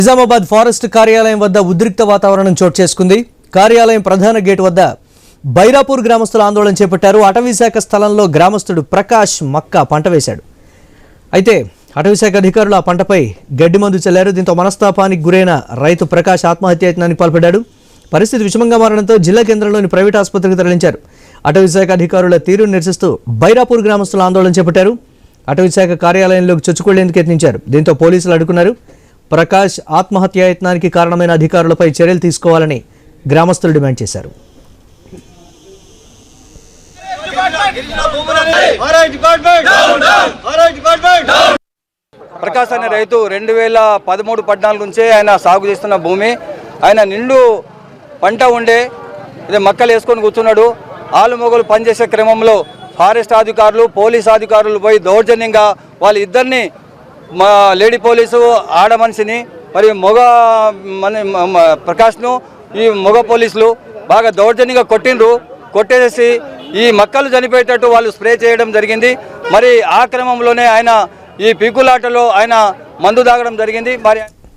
Nizamabad forest కార్యాలయం వద్ద ఉద్రిక్త వాతావరణం చోటు చేసుకుంది. కార్యాలయం ప్రధాన గేట్ వద్ద బైరాపూర్ గ్రామస్తులు ఆందోళన చేపట్టారు. అటవీశాఖ స్థలంలో గ్రామస్తుడు ప్రకాష్ మక్క పంట వేశాడు. అయితే అటవీశాఖ అధికారులు ఆ పంటపై గడ్డి మందు చల్లారు. దీంతో మనస్తాపానికి గురైన రైతు ప్రకాష్ ఆత్మహత్యాయత్నానికి పాల్పడ్డాడు. పరిస్థితి విషమంగా మారడంతో జిల్లా కేంద్రంలోని ప్రైవేట్ ఆసుపత్రికి తరలించారు. అటవీశాఖ అధికారుల తీరును నిరసిస్తూ బైరాపూర్ గ్రామస్తులు ఆందోళన చేపట్టారు. అటవీశాఖ కార్యాలయంలోకి చొచ్చుకుళ్లేందుకు యత్నించారు. దీంతో పోలీసులు అడ్డుకున్నారు. ప్రకాష్ ఆత్మహత్యాయత్నానికి కారణమైన అధికారులపై చర్యలు తీసుకోవాలని గ్రామస్తులు డిమాండ్ చేశారు. ప్రకాష్ అనే రైతు 2013-14 నుంచే ఆయన సాగు చేస్తున్న భూమి. ఆయన నిండు పంట ఉండే ఇది మక్కలు వేసుకొని కూర్చున్నాడు. ఆలు మొగలు పనిచేసే క్రమంలో ఫారెస్ట్ అధికారులు పోలీస్ అధికారులు పోయి దౌర్జన్యంగా వాళ్ళ ఇద్దరిని లేడీ పోలీసు ఆడ మనిషిని మరి ప్రకాష్ను ఈ మగ పోలీసులు బాగా దౌర్జన్యంగా కొట్టేసి ఈ మక్కలు చనిపోయేటట్టు వాళ్ళు స్ప్రే చేయడం జరిగింది. మరి ఆ క్రమంలోనే ఆయన ఈ పీకులాటలో ఆయన మందు తాగడం జరిగింది. మరి